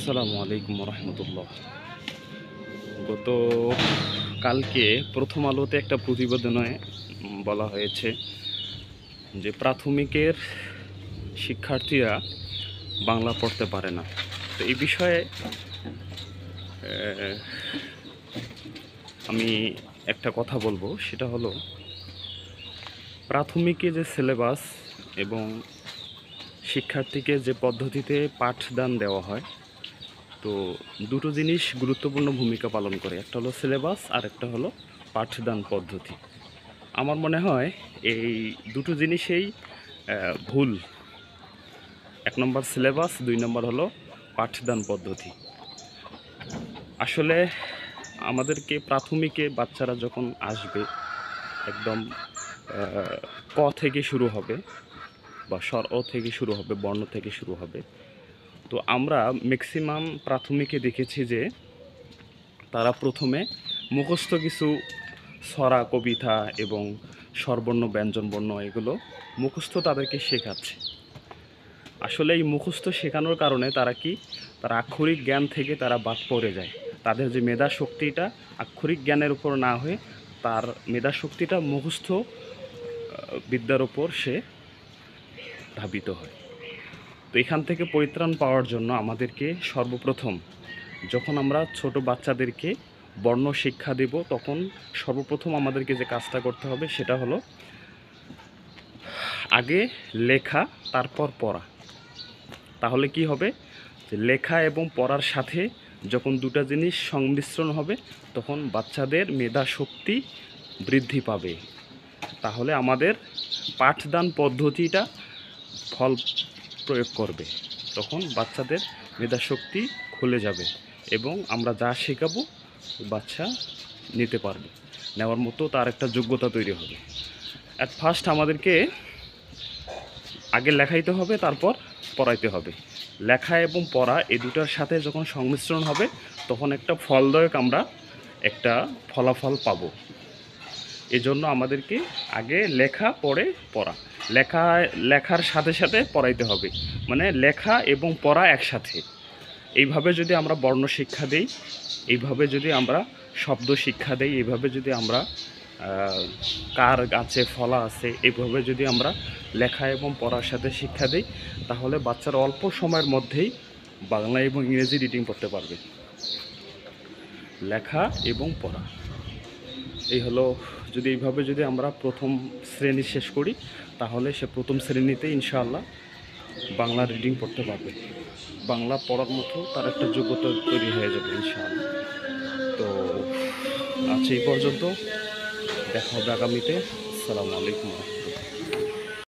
আসসালামু আলাইকুম রহমতুল্লাহ। গত কালকে প্রথম আলোতে একটা প্রতিবেদনে বলা হয়েছে যে প্রাথমিকের শিক্ষার্থীরা বাংলা পড়তে পারে না। তো এই বিষয়ে আমি একটা কথা বলবো, সেটা হলো প্রাথমিকে যে সিলেবাস এবং শিক্ষার্থীকে যে পদ্ধতিতে পাঠদান দেওয়া হয়, তো দুটো জিনিস গুরুত্বপূর্ণ ভূমিকা পালন করে। একটা হলো সিলেবাস আর একটা হলো পাঠদান পদ্ধতি। আমার মনে হয় এই দুটো জিনিসেই ভুল। এক নম্বর সিলেবাস, দুই নম্বর হলো পাঠদান পদ্ধতি। আসলে আমাদেরকে প্রাথমিকে বাচ্চারা যখন আসবে, একদম ক থেকে শুরু হবে বা স্বর অ থেকে শুরু হবে, বর্ণ থেকে শুরু হবে। তো আমরা ম্যাক্সিমাম প্রাথমিকে দেখেছি যে তারা প্রথমে মুখস্থ কিছু ছড়া, কবিতা এবং স্বরবর্ণ, ব্যঞ্জনবর্ণ এগুলো মুখস্থ তাদেরকে শেখাচ্ছে। আসলে এই মুখস্থ শেখানোর কারণে তারা আক্ষরিক জ্ঞান থেকে তারা বাদ পড়ে যায়। তাদের যে মেধা শক্তিটা আক্ষরিক জ্ঞানের উপর না হয়ে তার মেধা শক্তিটা মুখস্থ বিদ্যার উপর সে ধাবিত হয়। তো এখান থেকে পরিত্রাণ পাওয়ার জন্য আমাদেরকে সর্বপ্রথম, যখন আমরা ছোট বাচ্চাদেরকে বর্ণ শিক্ষা দেব, তখন সর্বপ্রথম আমাদেরকে যে কাজটা করতে হবে সেটা হলো আগে লেখা, তারপর পড়া। তাহলে কি হবে, যে লেখা এবং পড়ার সাথে যখন দুটো জিনিস সংমিশ্রণ হবে, তখন বাচ্চাদের মেধা শক্তি বৃদ্ধি পাবে। তাহলে আমাদের পাঠদান পদ্ধতিটা ফল প্রয়োগ করবে। তখন বাচ্চাদের মেধা শক্তি খুলে যাবে এবং আমরা যা শেখাবো বাচ্চা নিতে পারবে, নেওয়ার মতো তার একটা যোগ্যতা তৈরি হবে। অ্যাট ফার্স্ট আমাদেরকে আগে লেখাইতে হবে, তারপর পড়াইতে হবে। লেখা এবং পড়া এই দুটার সাথে যখন সংমিশ্রণ হবে, তখন একটা ফলদায়ক আমরা একটা ফলাফল পাবো। এজন্য আমাদেরকে আগে লেখা, পড়ে পড়া। লেখার সাথে সাথে পড়াইতে হবে, মানে লেখা এবং পড়া একসাথে। এইভাবে যদি আমরা বর্ণ শিক্ষা দেই, এইভাবে যদি আমরা শব্দ শিক্ষা দেই, এইভাবে যদি আমরা কার গাছে ফলা আছে, এইভাবে যদি আমরা লেখা এবং পড়ার সাথে শিক্ষা দিই, তাহলে বাচ্চারা অল্প সময়ের মধ্যেই বাংলা এবং ইংরেজি রিডিং করতে পারবে। লেখা এবং পড়া এই হলো, এইভাবে যদি আমরা প্রথম শ্রেণী শেষ করি, তাহলে সে প্রথম শ্রেণীতে ইনশাআল্লাহ বাংলা রিডিং পড়তে পারবে। বাংলা পড়ার মতো তার একটা যোগ্যতা তৈরি হয়ে যাবে ইনশাআল্লাহ। তো আজ এই পর্যন্ত, দেখা হবে আগামীতে। আসসালামু আলাইকুম।